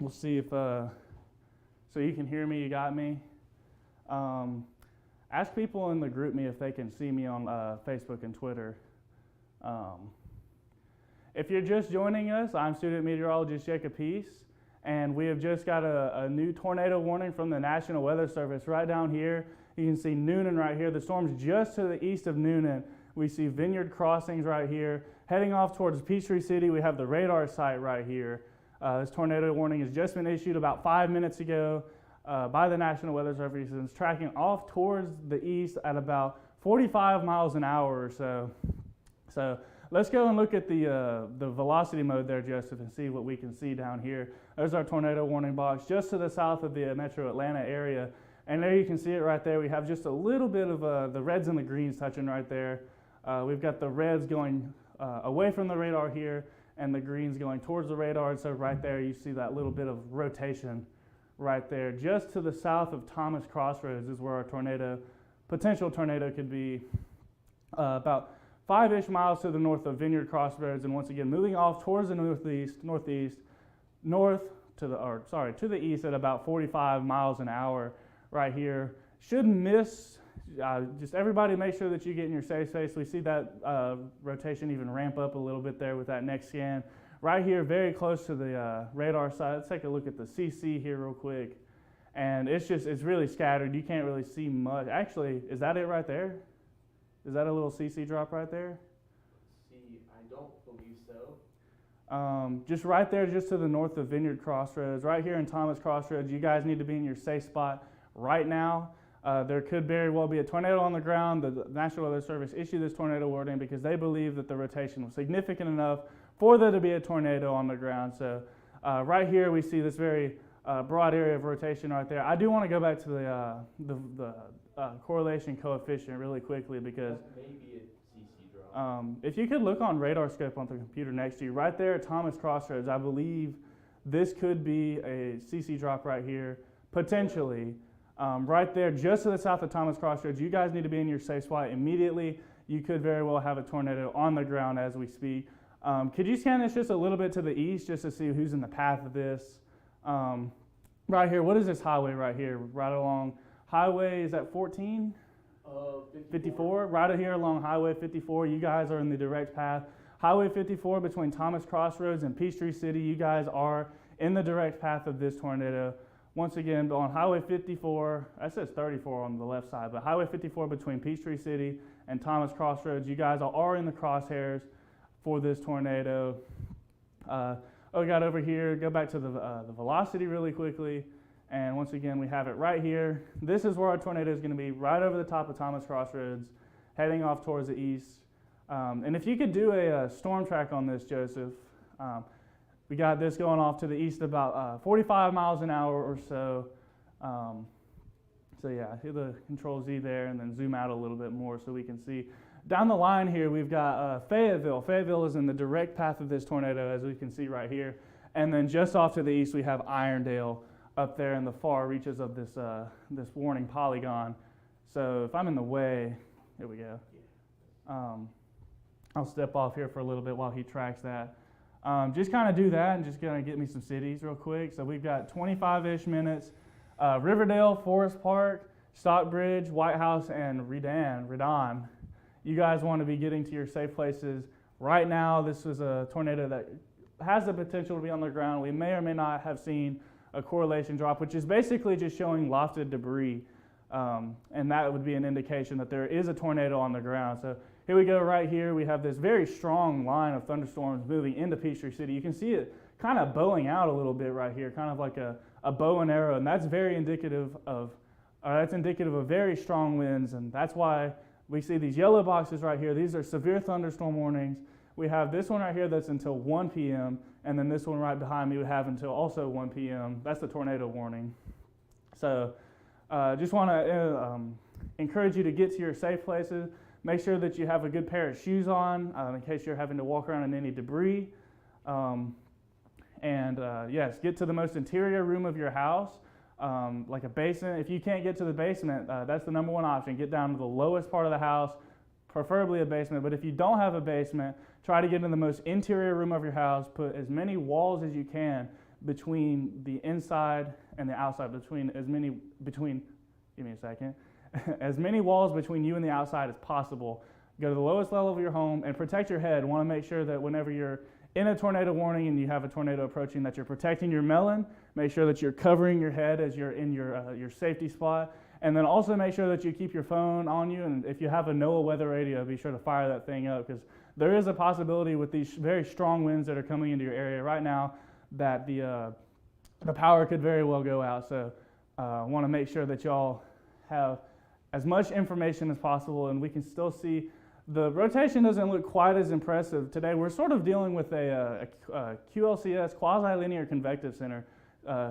We'll see if, so you can hear me, you got me. Ask people in the group me if they can see me on Facebook and Twitter. If you're just joining us, I'm student meteorologist Jacob Peace, and we have just got a new tornado warning from the National Weather Service right down here. You can see Noonan right here. The storm's just to the east of Noonan. We see Vineyard Crossings right here. Heading off towards Peachtree City, we have the radar site right here. This tornado warning has just been issued about 5 minutes ago by the National Weather Service, and it's tracking off towards the east at about 45 miles an hour or so. So let's go and look at the velocity mode there, Joseph, and see what we can see down here. There's our tornado warning box just to the south of the metro Atlanta area. And there you can see it right there. We have just a little bit of the reds and the greens touching right there. We've got the reds going away from the radar here and the greens going towards the radar. And so right there you see that little bit of rotation right there. Just to the south of Thomas Crossroads is where our potential tornado could be, about 5-ish miles to the north of Vineyard Crossroads. And once again, moving off towards the to the east at about 45 miles an hour right here. Shouldn't miss. Just everybody make sure that you get in your safe space. We see that rotation even ramp up a little bit there with that next scan. Right here, very close to the radar side. Let's take a look at the CC here real quick. And it's really scattered. You can't really see much. Actually, is that it right there? Is that a little CC drop right there? See, I don't believe so. Just right there, just to the north of Vineyard Crossroads, right here in Thomas Crossroads. You guys need to be in your safe spot right now. There could very well be a tornado on the ground. The National Weather Service issued this tornado warning because they believe that the rotation was significant enough for there to be a tornado on the ground. So right here we see this very broad area of rotation right there. I do want to go back to the correlation coefficient really quickly because maybe a CC drop. If you could look on radar scope on the computer next to you, right there at Thomas Crossroads, I believe this could be a CC drop right here, potentially. Right there, just to the south of Thomas Crossroads, you guys need to be in your safe spot immediately. You could very well have a tornado on the ground as we speak. Could you scan this just a little bit to the east just to see who's in the path of this? Right here, what is this highway right here? Right along highway, is that 14? 54. Right here along Highway 54, you guys are in the direct path. Highway 54 between Thomas Crossroads and Peachtree City, you guys are in the direct path of this tornado. Once again, on Highway 54, that says 34 on the left side, but Highway 54 between Peachtree City and Thomas Crossroads, you guys are in the crosshairs for this tornado. We got over here, go back to the velocity really quickly, and once again, we have it right here. This is where our tornado is going to be, right over the top of Thomas Crossroads, heading off towards the east. And if you could do a storm track on this, Joseph, we got this going off to the east about 45 miles an hour or so. So yeah, hit the Control Z there and then zoom out a little bit more so we can see. Down the line here, we've got Fayetteville. Fayetteville is in the direct path of this tornado, as we can see right here. And then just off to the east, we have Irondale up there in the far reaches of this warning polygon. So if I'm in the way, here we go. I'll step off here for a little bit while he tracks that. Just kind of do that and just kind of get me some cities real quick. So we've got 25-ish minutes. Riverdale, Forest Park, Stockbridge, White House, and Redan. You guys want to be getting to your safe places right now. This is a tornado that has the potential to be on the ground. We may or may not have seen a correlation drop, which is basically just showing lofted debris. And that would be an indication that there is a tornado on the ground. So here we go right here. We have this very strong line of thunderstorms moving into Peachtree City. You can see it kind of bowing out a little bit right here, kind of like a bow and arrow, and that's very indicative of very strong winds, and that's why we see these yellow boxes right here. These are severe thunderstorm warnings. We have this one right here that's until 1 p.m., and then this one right behind me we have until also 1 p.m. That's the tornado warning. So just want to encourage you to get to your safe places. Make sure that you have a good pair of shoes on in case you're having to walk around in any debris. Yes, get to the most interior room of your house, like a basement. If you can't get to the basement, that's the number one option. Get down to the lowest part of the house, preferably a basement. But if you don't have a basement, try to get in the most interior room of your house. Put as many walls as you can between the inside and the outside, give me a second, as many walls between you and the outside as possible. Go to the lowest level of your home and protect your head. Want to make sure that whenever you're in a tornado warning and you have a tornado approaching, that you're protecting your melon. Make sure that you're covering your head as you're in your safety spot. And then also make sure that you keep your phone on you. And if you have a NOAA weather radio, be sure to fire that thing up, because there is a possibility with these very strong winds that are coming into your area right now that the power could very well go out. So I want to make sure that y'all have as much information as possible, and we can still see the rotation doesn't look quite as impressive today. We're sort of dealing with a QLCS, quasi-linear convective center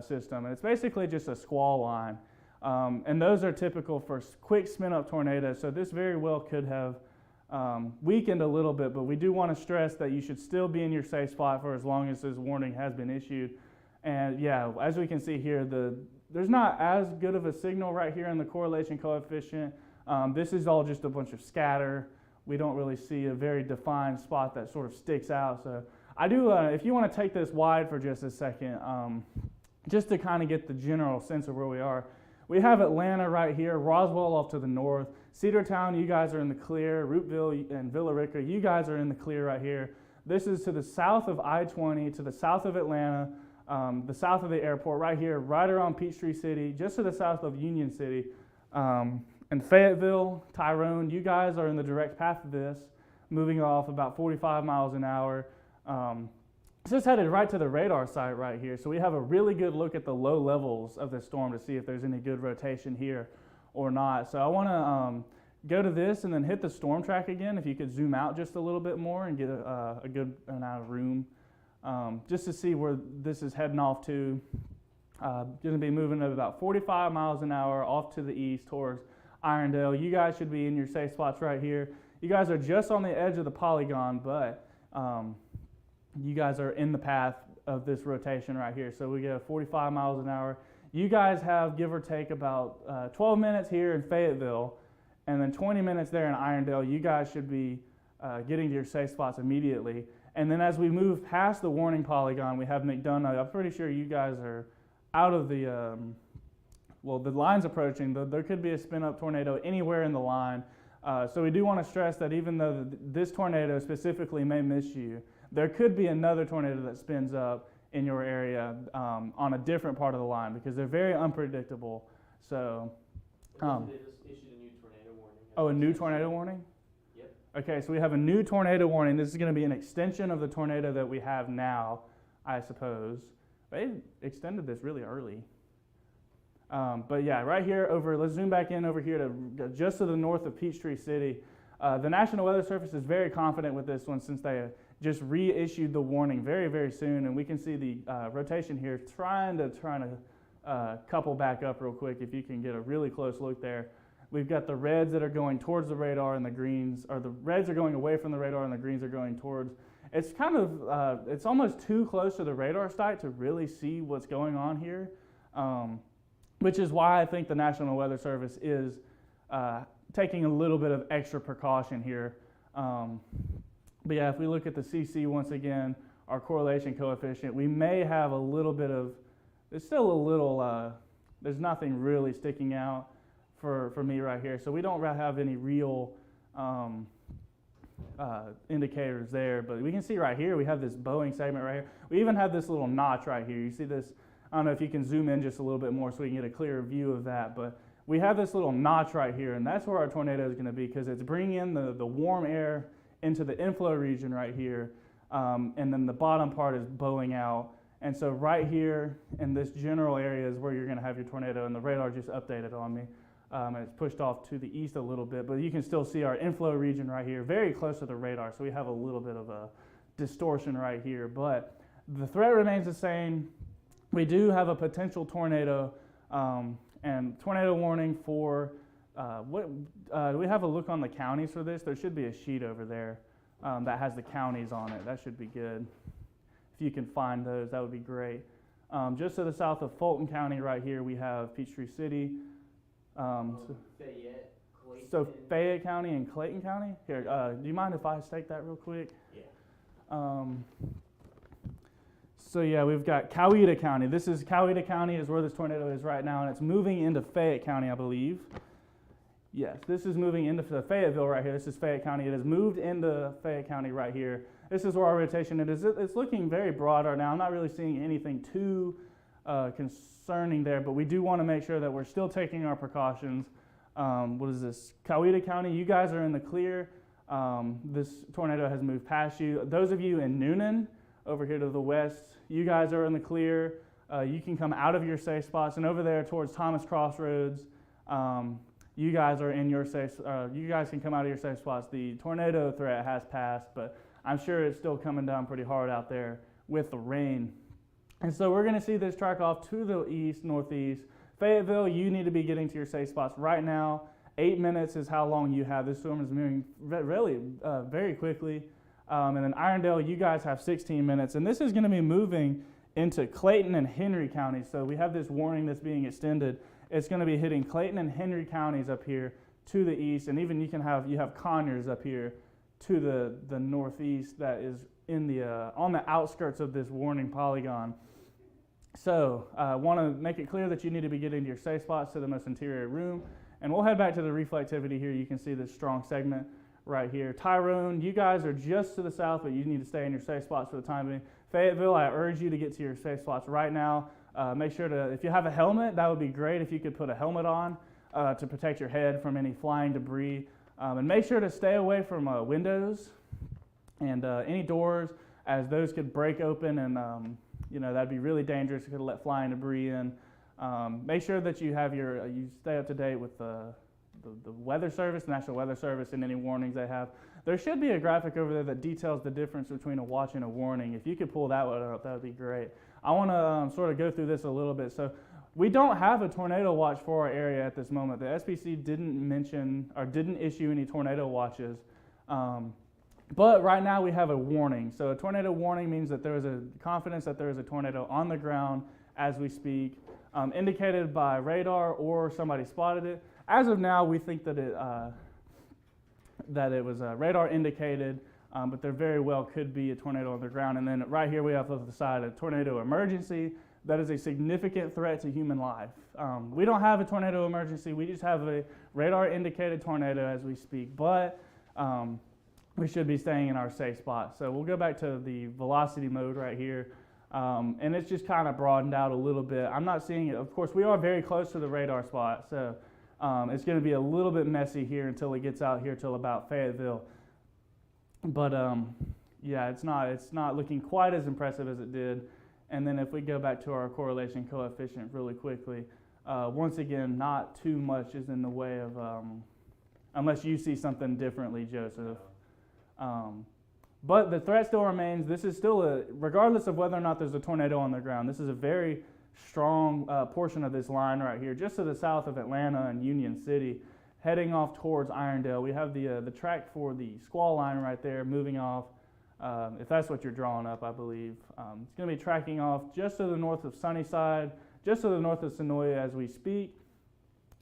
system, and it's basically just a squall line. And those are typical for quick spin-up tornadoes, so this very well could have weakened a little bit, but we do want to stress that you should still be in your safe spot for as long as this warning has been issued. And yeah, as we can see here, there's not as good of a signal right here in the correlation coefficient. This is all just a bunch of scatter. We don't really see a very defined spot that sort of sticks out. So I do, if you want to take this wide for just a second, just to kind of get the general sense of where we are. We have Atlanta right here, Roswell off to the north, Cedartown, you guys are in the clear, Rootville and Villa Rica, you guys are in the clear right here. This is to the south of I-20, to the south of Atlanta, the south of the airport right here, right around Peachtree City, just to the south of Union City. And Fayetteville, Tyrone, you guys are in the direct path of this, moving off about 45 miles an hour. It's just headed right to the radar site right here. So we have a really good look at the low levels of the storm to see if there's any good rotation here or not. So I want to go to this and then hit the storm track again. If you could zoom out just a little bit more and get a good amount of room, just to see where this is heading off to. Going to be moving at about 45 miles an hour off to the east towards Irondale. You guys should be in your safe spots right here. You guys are just on the edge of the polygon, but you guys are in the path of this rotation right here. So we get 45 miles an hour. You guys have, give or take, about 12 minutes here in Fayetteville, and then 20 minutes there in Irondale. You guys should be getting to your safe spots immediately. And then as we move past the warning polygon, we have McDonough. I'm pretty sure you guys are out of the, well, the line's approaching. There could be a spin-up tornado anywhere in the line. So we do want to stress that even though this tornado specifically may miss you, there could be another tornado that spins up in your area on a different part of the line, because they're very unpredictable. So, They just issued a new tornado warning. oh, a new tornado warning? Yep. Okay, so we have a new tornado warning. This is going to be an extension of the tornado that we have now, I suppose. They extended this really early. But yeah, right here let's zoom back in over here to just to the north of Peachtree City. The National Weather Service is very confident with this one, since they just reissued the warning very, very soon. And we can see the rotation here trying to couple back up real quick if you can get a really close look there. We've got the reds that are going towards the radar, and the greens, or the reds are going away from the radar and the greens are going towards. It's kind of, it's almost too close to the radar site to really see what's going on here. Which is why I think the National Weather Service is taking a little bit of extra precaution here. But yeah, if we look at the CC once again, our correlation coefficient, we may have a little bit of, it's still a little, there's nothing really sticking out for me right here. So we don't have any real indicators there, but we can see right here, we have this bowing segment right here. We even have this little notch right here. You see this? I don't know if you can zoom in just a little bit more so we can get a clearer view of that, but we have this little notch right here, and that's where our tornado is going to be, because it's bringing in the warm air into the inflow region right here, and then the bottom part is bowing out. And so right here in this general area is where you're going to have your tornado, and the radar just updated on me. And it's pushed off to the east a little bit, but you can still see our inflow region right here, very close to the radar, so we have a little bit of a distortion right here, but the threat remains the same. We do have a potential tornado, and tornado warning for, do we have a look on the counties for this? There should be a sheet over there that has the counties on it. That should be good. If you can find those, that would be great. Just to the south of Fulton County right here, we have Peachtree City. Fayette, Clayton. So Fayette County and Clayton County? Here, do you mind if I stake that real quick? Yeah. So yeah, we've got Coweta County. Coweta County is where this tornado is right now, and it's moving into Fayette County, I believe. Yes, this is moving into Fayetteville right here. This is Fayette County. It has moved into Fayette County right here. This is where our rotation is. It's looking very broad right now. I'm not really seeing anything too concerning there, but we do want to make sure that we're still taking our precautions. What is this? Coweta County, you guys are in the clear. This tornado has moved past you. Those of you in Noonan, over here to the west, you guys are in the clear. You can come out of your safe spots, and over there towards Thomas Crossroads, you guys are in your safe. You guys can come out of your safe spots. The tornado threat has passed, but I'm sure it's still coming down pretty hard out there with the rain. And so we're going to see this track off to the east, northeast. Fayetteville, you need to be getting to your safe spots right now. 8 minutes is how long you have. This storm is moving really very quickly. And then Irondale, you guys have 16 minutes. And this is going to be moving into Clayton and Henry counties. So we have this warning that's being extended. It's going to be hitting Clayton and Henry counties up here to the east. And even you have Conyers up here to the northeast that is in on the outskirts of this warning polygon. So I want to make it clear that you need to be getting to your safe spots to the most interior room. And we'll head back to the reflectivity here. You can see this strong segment right here. Tyrone, you guys are just to the south, but you need to stay in your safe spots for the time being. Fayetteville, I urge you to get to your safe spots right now. Make sure to, if you have a helmet, that would be great if you could put a helmet on to protect your head from any flying debris. And make sure to stay away from windows and any doors, as those could break open, and that'd be really dangerous. It could let flying debris in. Make sure that you have you stay up to date with the Weather Service, the National Weather Service, and any warnings they have. There should be a graphic over there that details the difference between a watch and a warning. If you could pull that one up, that would be great. I want to sort of go through this a little bit. So we don't have a tornado watch for our area at this moment. The SPC didn't mention or didn't issue any tornado watches. But right now we have a warning. So a tornado warning means that there is a confidence that there is a tornado on the ground as we speak, indicated by radar or somebody spotted it. As of now, we think that it was radar indicated, but there very well could be a tornado on the ground. And then right here we have on the side a tornado emergency. That is a significant threat to human life. We don't have a tornado emergency. We just have a radar indicated tornado as we speak. But we should be staying in our safe spot. So we'll go back to the velocity mode right here. And it's just kind of broadened out a little bit. I'm not seeing it. Of course, we are very close to the radar spot. So it's going to be a little bit messy here until it gets out here till about Fayetteville. But yeah, it's not looking quite as impressive as it did. And then if we go back to our correlation coefficient really quickly, once again, not too much is in the way of, unless you see something differently, Joseph. But the threat still remains. This is still regardless of whether or not there's a tornado on the ground, this is a very strong portion of this line right here, just to the south of Atlanta and Union City, heading off towards Irondale. We have the track for the squall line right there, moving off, if that's what you're drawing up, I believe. It's going to be tracking off just to the north of Sunnyside, just to the north of Sonoya as we speak,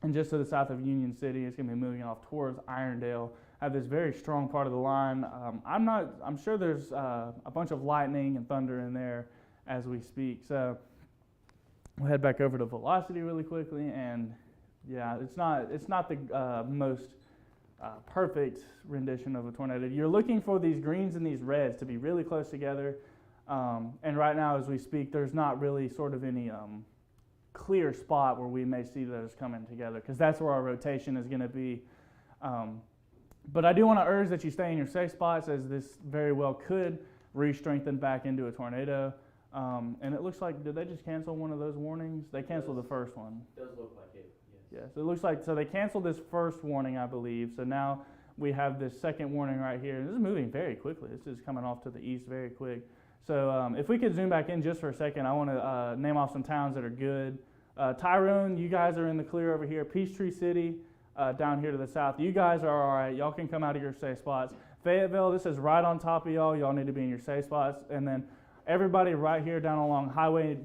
and just to the south of Union City. It's going to be moving off towards Irondale. Have this very strong part of the line. I'm sure there's a bunch of lightning and thunder in there as we speak. So we'll head back over to velocity really quickly, and yeah, it's not the most perfect rendition of a tornado. You're looking for these greens and these reds to be really close together, and right now as we speak, there's not really sort of any clear spot where we may see those coming together, because that's where our rotation is going to be. But I do want to urge that you stay in your safe spots, as this very well could re-strengthen back into a tornado. And it looks like, did they just cancel one of those warnings? They canceled the first one. It does look like it, yes. Yeah, so it looks like, so they canceled this first warning, I believe. So now we have this second warning right here. This is moving very quickly. This is coming off to the east very quick. So if we could zoom back in just for a second, I want to name off some towns that are good. Tyrone, you guys are in the clear over here. Peachtree City, down here to the south. You guys are all right. Y'all can come out of your safe spots. Fayetteville, this is right on top of y'all. Y'all need to be in your safe spots. And then everybody right here down along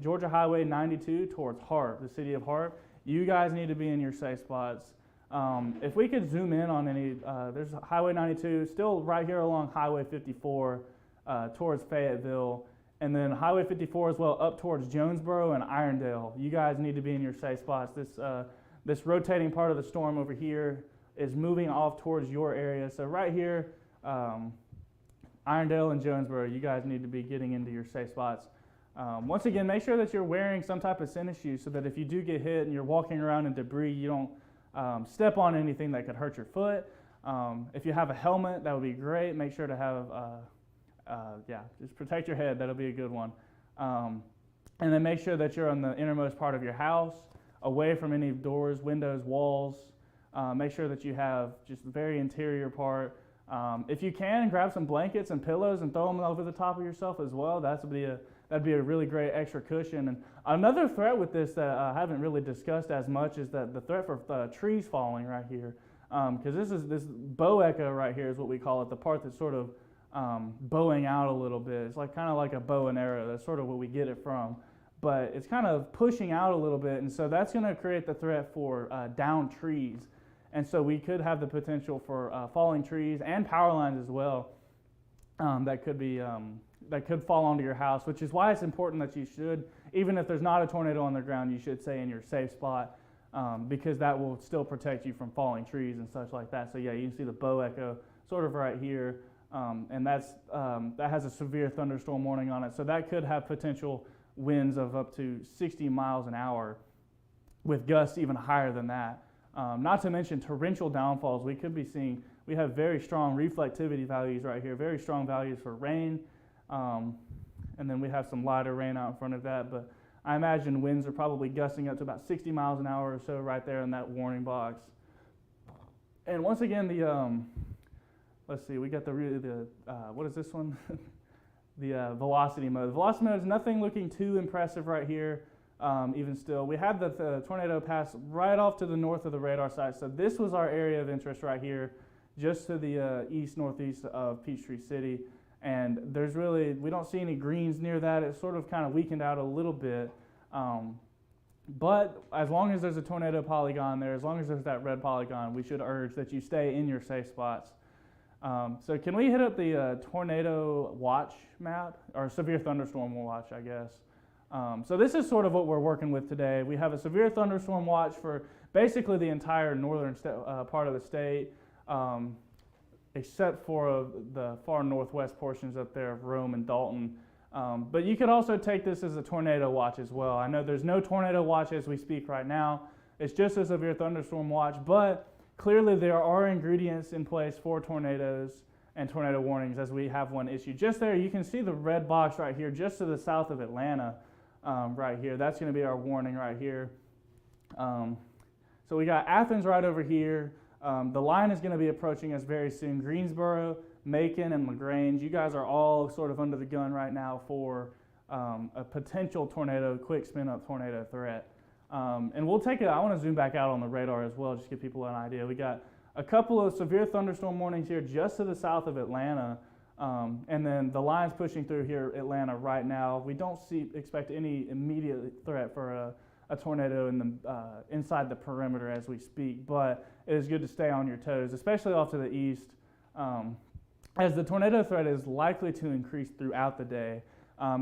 Georgia Highway 92 towards Hart, the city of Hart. You guys need to be in your safe spots. If we could zoom in on any, there's Highway 92, still right here along Highway 54 towards Fayetteville. And then Highway 54 as well up towards Jonesboro and Irondale. You guys need to be in your safe spots. This rotating part of the storm over here is moving off towards your area. So right here, Irondale and Jonesboro, you guys need to be getting into your safe spots. Once again, make sure that you're wearing some type of tennis shoes so that if you do get hit and you're walking around in debris, you don't step on anything that could hurt your foot. If you have a helmet, that would be great. Make sure to have, just protect your head. That'll be a good one. And then make sure that you're on the innermost part of your house, away from any doors, windows, walls. Make sure that you have just the very interior part. If you can, grab some blankets and pillows and throw them over the top of yourself as well. That'd be a really great extra cushion. And another threat with this that I haven't really discussed as much is that the threat for trees falling right here. Because this bow echo right here is what we call it, the part that's sort of bowing out a little bit. It's kind of like a bow and arrow. That's sort of what we get it from. But it's kind of pushing out a little bit, and so that's going to create the threat for downed trees. And so we could have the potential for falling trees and power lines as well that could fall onto your house, which is why it's important that you should, even if there's not a tornado on the ground, you should stay in your safe spot because that will still protect you from falling trees and such like that. So yeah, you can see the bow echo sort of right here, and that has a severe thunderstorm warning on it. So that could have potential winds of up to 60 miles an hour with gusts even higher than that. Not to mention torrential downfalls. We could be seeing, we have very strong reflectivity values right here, very strong values for rain. And then we have some lighter rain out in front of that. But I imagine winds are probably gusting up to about 60 miles an hour or so right there in that warning box. And once again, let's see, we got what is this one? The velocity mode. The velocity mode is nothing looking too impressive right here. Even still, we had the tornado pass right off to the north of the radar site. So this was our area of interest right here, just to the east-northeast of Peachtree City. And we don't see any greens near that. It's sort of kind of weakened out a little bit. But as long as there's a tornado polygon there, as long as there's that red polygon, we should urge that you stay in your safe spots. So can we hit up the tornado watch map, or severe thunderstorm watch, I guess. So this is sort of what we're working with today. We have a severe thunderstorm watch for basically the entire northern part of the state, except for the far northwest portions up there of Rome and Dalton. But you could also take this as a tornado watch as well. I know there's no tornado watch as we speak right now. It's just a severe thunderstorm watch, but clearly there are ingredients in place for tornadoes and tornado warnings as we have one issued. Just there, you can see the red box right here, just to the south of Atlanta. Right here, that's going to be our warning right here. So we got Athens right over here. The line is going to be approaching us very soon. Greensboro, Macon, and LaGrange, you guys are all sort of under the gun right now for a potential tornado, quick spin up tornado threat. And we'll take it, I want to zoom back out on the radar as well, just to give people an idea. We got a couple of severe thunderstorm warnings here just to the south of Atlanta. And then the line's pushing through here, Atlanta, right now. We don't expect any immediate threat for a tornado inside the perimeter as we speak, but it is good to stay on your toes, especially off to the east, as the tornado threat is likely to increase throughout the day.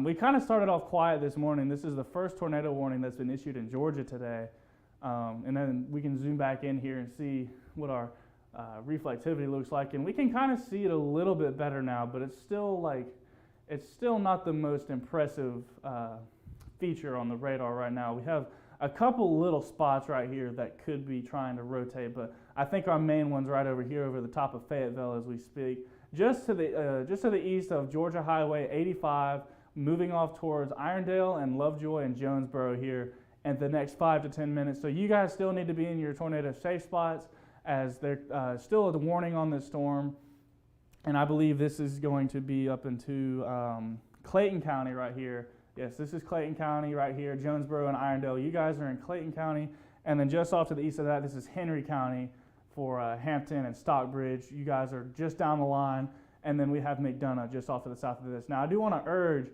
We kind of started off quiet this morning. This is the first tornado warning that's been issued in Georgia today. And then we can zoom back in here and see what our reflectivity looks like, and we can kind of see it a little bit better now, but it's still not the most impressive feature on the radar right now. We have a couple little spots right here that could be trying to rotate, but I think our main one's right over here over the top of Fayetteville as we speak, just to the east of Georgia Highway 85, moving off towards Irondale and Lovejoy and Jonesboro here in the next 5 to 10 minutes. So you guys still need to be in your tornado safe spots, as there's still a warning on this storm. And I believe this is going to be up into Clayton County right here. Yes, this is Clayton County right here, Jonesboro and Irondale. You guys are in Clayton County. And then just off to the east of that, this is Henry County for Hampton and Stockbridge. You guys are just down the line. And then we have McDonough just off to the south of this. Now, I do want to urge,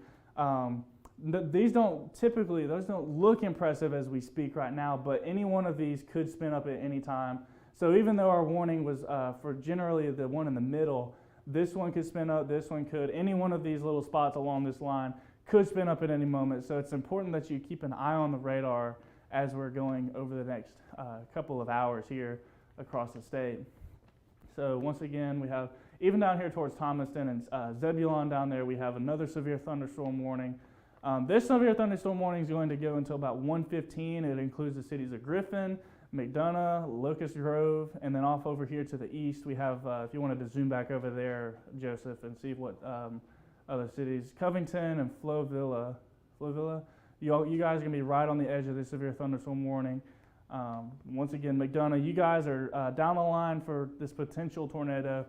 those don't look impressive as we speak right now, but any one of these could spin up at any time. So even though our warning was for generally the one in the middle, this one could spin up, this one could. Any one of these little spots along this line could spin up at any moment. So it's important that you keep an eye on the radar as we're going over the next couple of hours here across the state. So once again, we have, even down here towards Thomaston and Zebulon down there, we have another severe thunderstorm warning. This severe thunderstorm warning is going to go until about 1:15. It includes the cities of Griffin, McDonough, Locust Grove, and then off over here to the east, we have, if you wanted to zoom back over there, Joseph, and see what other cities, Covington and Flovilla. You guys are going to be right on the edge of this severe thunderstorm warning. Once again, McDonough, you guys are down the line for this potential tornado.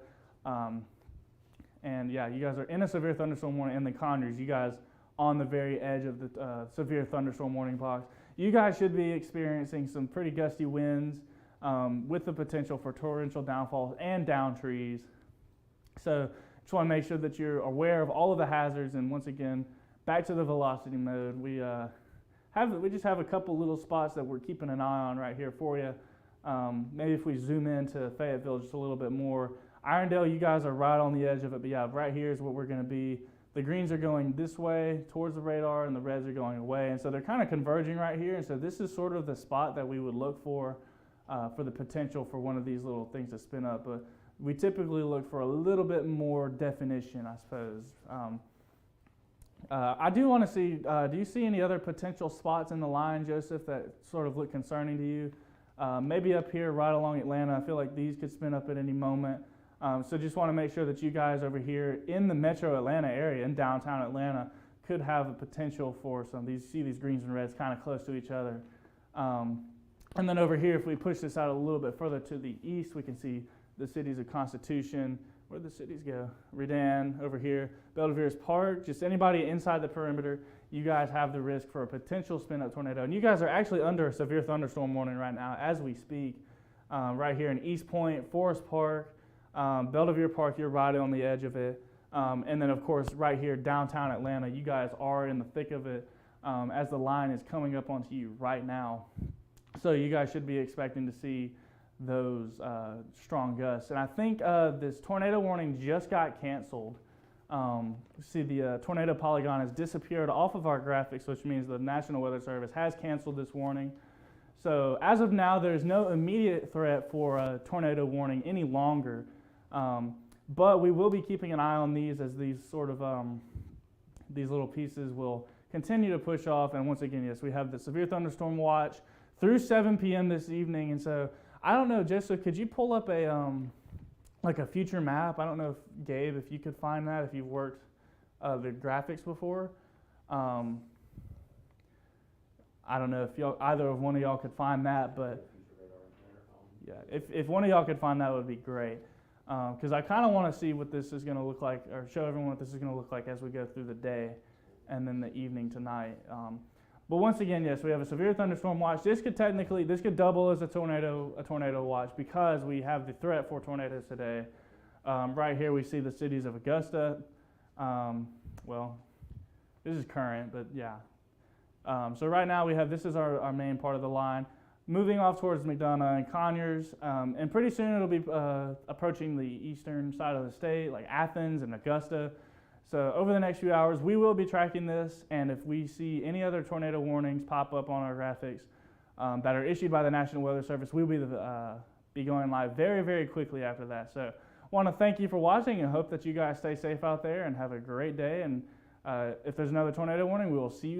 And yeah, you guys are in a severe thunderstorm warning. And the Conyers, you guys on the very edge of the severe thunderstorm warning box. You guys should be experiencing some pretty gusty winds with the potential for torrential downfalls and down trees. So just want to make sure that you're aware of all of the hazards. And once again, back to the velocity mode. We just have a couple little spots that we're keeping an eye on right here for you. Maybe if we zoom into Fayetteville just a little bit more. Irondale, you guys are right on the edge of it, but yeah, right here is what we're going to be. The greens are going this way towards the radar and the reds are going away. And so they're kind of converging right here. And so this is sort of the spot that we would look for the potential for one of these little things to spin up. But we typically look for a little bit more definition, I suppose. I do want to see, do you see any other potential spots in the line, Joseph, that sort of look concerning to you? Maybe up here right along Atlanta, I feel like these could spin up at any moment. So just want to make sure that you guys over here in the metro Atlanta area, in downtown Atlanta, could have a potential for some. See these greens and reds kind of close to each other. And then over here, if we push this out a little bit further to the east, we can see the cities of Constitution. Where'd the cities go? Redan over here, Belvidere Park. Just anybody inside the perimeter, you guys have the risk for a potential spin-up tornado. And you guys are actually under a severe thunderstorm warning right now as we speak. Right here in East Point, Forest Park, Belvidere Park, you're right on the edge of it. And then, of course, right here, downtown Atlanta, you guys are in the thick of it as the line is coming up onto you right now. So you guys should be expecting to see those strong gusts. And I think this tornado warning just got canceled. See, the tornado polygon has disappeared off of our graphics, which means the National Weather Service has canceled this warning. So as of now, there's no immediate threat for a tornado warning any longer. But we will be keeping an eye on these as these sort of these little pieces will continue to push off. And once again, yes, we have the severe thunderstorm watch through 7 p.m. this evening. And so I don't know, Joseph, could you pull up a like a future map? I don't know if Gabe, if you could find that, if you've worked the graphics before. I don't know if either of one of y'all could find that, but yeah, if one of y'all could find that, would be great. Because I kind of want to see what this is going to look like, or show everyone what this is going to look like as we go through the day and then the evening tonight. But once again, yes, we have a severe thunderstorm watch. This could double as a tornado watch because we have the threat for tornadoes today. Right here we see the cities of Augusta. Well, this is current, but yeah. So right now this is our main part of the line. Moving off towards McDonough and Conyers, and pretty soon it'll be approaching the eastern side of the state, like Athens and Augusta. So over the next few hours, we will be tracking this, and if we see any other tornado warnings pop up on our graphics that are issued by the National Weather Service, we will be going live very, very quickly after that. So I want to thank you for watching and hope that you guys stay safe out there and have a great day. And if there's another tornado warning, we will see you later.